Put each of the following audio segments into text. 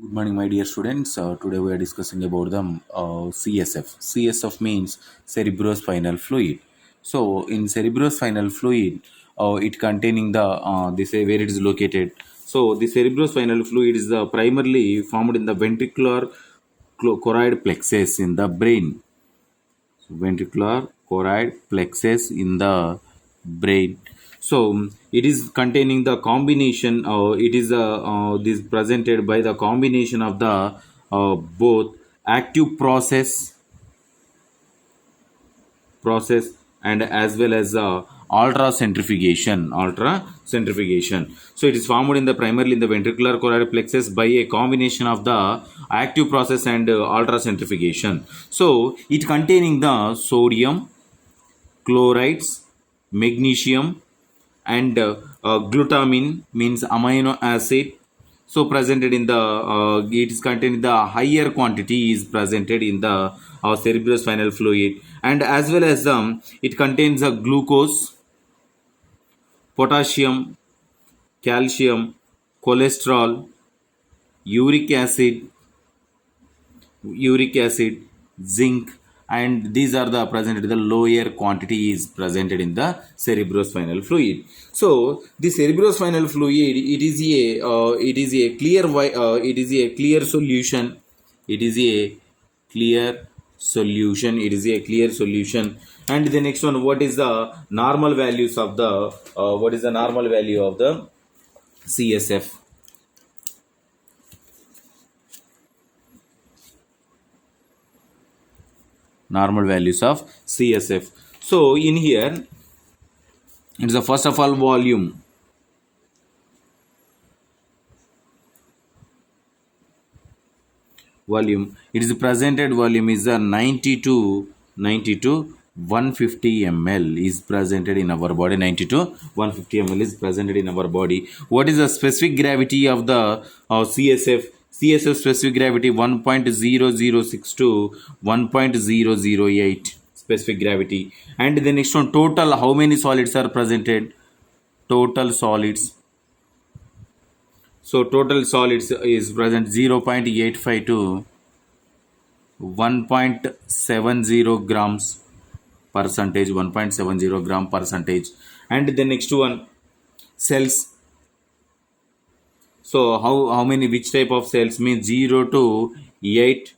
Good morning, my dear students. Today we are discussing about the CSF. CSF means cerebrospinal fluid. So, in cerebrospinal fluid, it containing the they say where it is located. So, the cerebrospinal fluid is primarily formed in the ventricular choroid plexus in the brain. So, ventricular choroid plexus in the brain. So it is containing the combination. It is this presented by the combination of the both active process and as well as ultracentrifugation. So it is formed in the primarily in the ventricular choroid plexus by a combination of the active process and ultracentrifugation. So it containing the sodium chlorides, magnesium, and glutamine means amino acid. So presented in the it is contained in the higher quantity is presented in the cerebrospinal fluid, and as well as it contains glucose, potassium, calcium, cholesterol, uric acid, zinc, and these are the presented in the lower quantity is presented in the cerebrospinal fluid. So the cerebrospinal fluid, it is a clear it is a clear solution. It is a clear solution. It is a clear solution. And the next one, what is the normal values of the what is the normal value of the CSF? Normal values of CSF. So in here, it's the first of all volume. It is presented volume is a 90 to 150 ml is presented in our body. 90 to 150 ml is presented in our body. What is the specific gravity of the CSF? CSF specific gravity 1.0062 to 1.008 specific gravity. And the next one, total how many solids are presented? Total solids. So total solids is present 0.85 to 1.70 grams percentage, 1.70 gram percentage. And the next one, cells. So how many, which type of cells means 0 to 8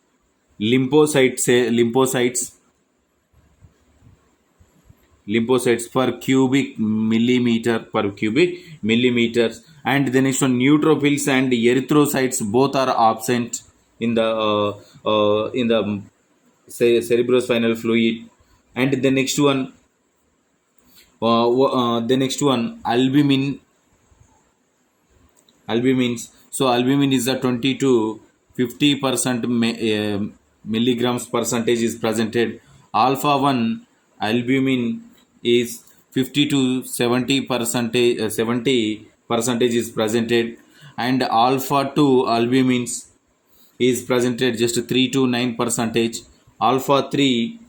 lymphocytes per cubic millimeters. And the next one, neutrophils and erythrocytes both are absent in the cerebrospinal fluid. And the next one, albumins. So albumin is a 20 to 50% milligrams percentage is presented. Alpha 1 albumin is 50 to 70 percentage 70 percentage is presented, and alpha 2 albumins is presented just 3 to 9 percentage. Alpha 3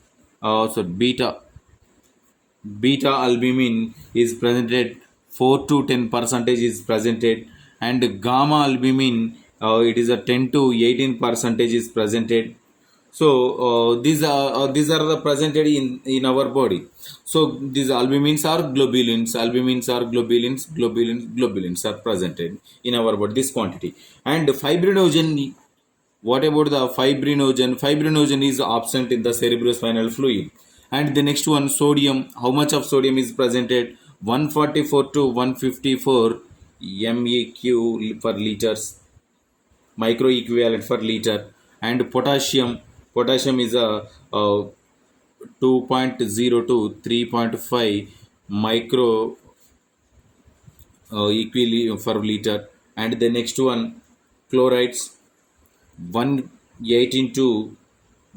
so beta albumin is presented 4 to 10 percentage is presented, and gamma albumin it is a 10 to 18 percentage is presented. So these are the presented in our body. So these albumins are globulins are presented in our body, this quantity. And fibrinogen, what about the fibrinogen? Fibrinogen is absent in the cerebrospinal fluid. And the next one, sodium. How much of sodium is presented? 144 to 154 MEq per liters, micro equivalent per liter. And potassium is a 2.0 to 3.5 micro equivalent per liter. And the next one, chlorides, 118 to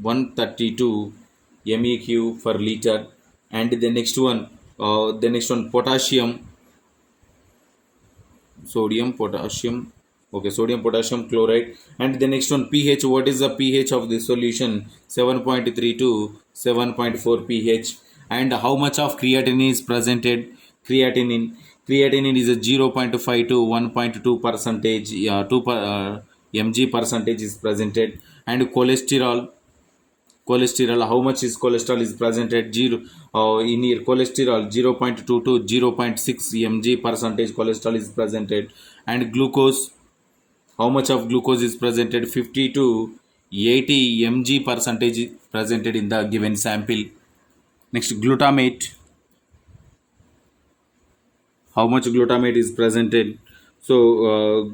132 MEq per liter. And the next one, potassium, sodium potassium chloride. And the next one, pH. What is the pH of the solution? 7.3 to 7.4 pH. And how much of creatinine is presented? Creatinine is a 0.5 to 1.2 percentage, mg percentage is presented. And cholesterol, how much is cholesterol is presented? Zero. In here cholesterol 0.2 to 0.6 mg percentage cholesterol is presented. And glucose, how much of glucose is presented? 50 to 80 mg percentage is presented in the given sample. Next, glutamate, how much glutamate is presented? So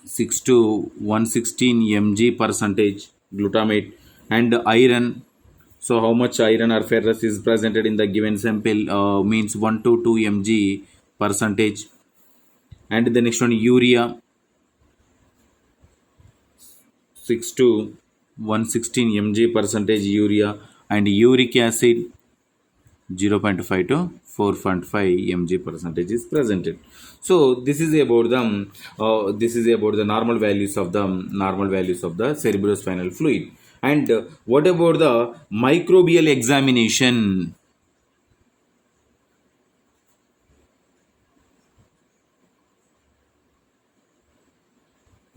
6 to 116 mg percentage glutamate. And iron, so how much iron or ferrous is presented in the given sample? Means 1 to 2 mg percentage. And the next one, urea, 6 to 116 mg percentage urea. And uric acid, 0.5 to 4.5 mg percentage is presented. So this is about the normal values of the cerebrospinal fluid. And what about the microbial examination?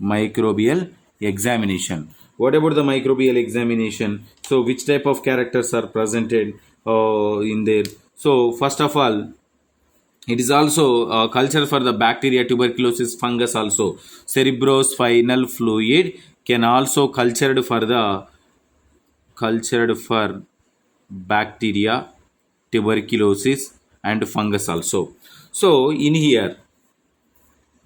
Microbial examination. What about the microbial examination? So which type of characters are presented in there? So first of all, it is also culture for the bacteria, tuberculosis, fungus also. Cerebrospinal fluid can also cultured for bacteria, tuberculosis, and fungus also. So in here,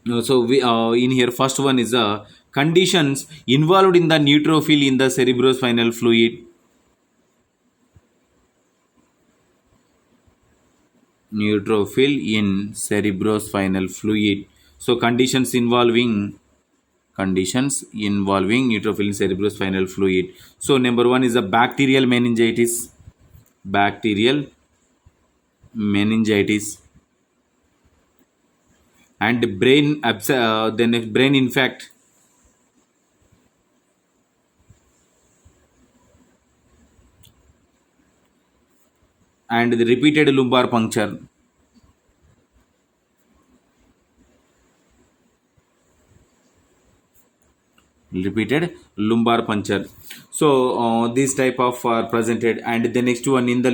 in here first one is the conditions involved in the neutrophil in the cerebrospinal fluid. Neutrophil in cerebrospinal fluid. So conditions involving neutrophil in cerebrospinal fluid. So number one is a bacterial meningitis. Bacterial meningitis. And then brain infect. And the repeated lumbar puncture. Repeated lumbar puncture. So these type of are presented. And the next one in the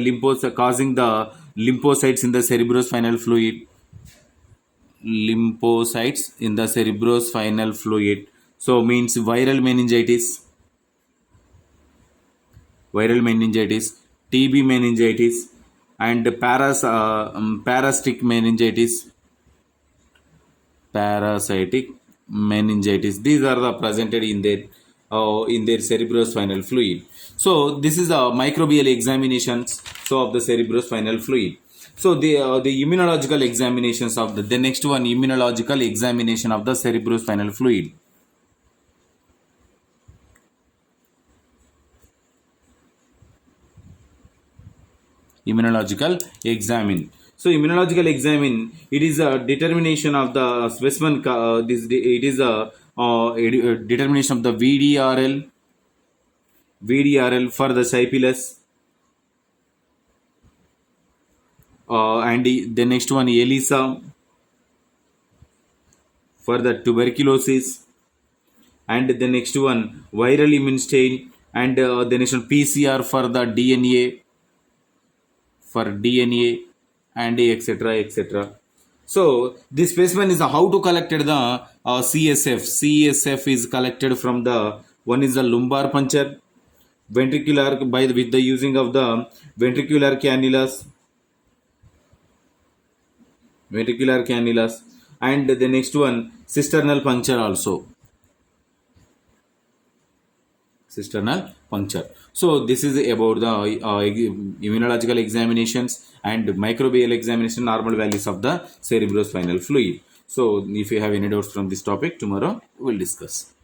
causing the lymphocytes in the cerebrospinal fluid. Lymphocytes in the cerebrospinal fluid. So means viral meningitis, TB meningitis, and parasitic meningitis. These are the presented in their cerebrospinal fluid. So this is a microbial examinations of the cerebrospinal fluid. So the immunological examinations of the next one, immunological examination of the cerebrospinal fluid. Immunological examine. So immunological examine, it is a determination of the specimen. It is a determination of the VDRL for the syphilis, and the next one ELISA for the tuberculosis, and the next one viral immune stain, and the next one PCR for the DNA, and etc. So this specimen is how to collected the CSF. CSF is collected from the one is the lumbar puncture, ventricular with the using of the ventricular cannulas, and the next one cisternal puncture also. Cisternal puncture. So this is about the immunological examinations and microbial examination, normal values of the cerebrospinal fluid. So if you have any doubts from this topic, tomorrow we will discuss.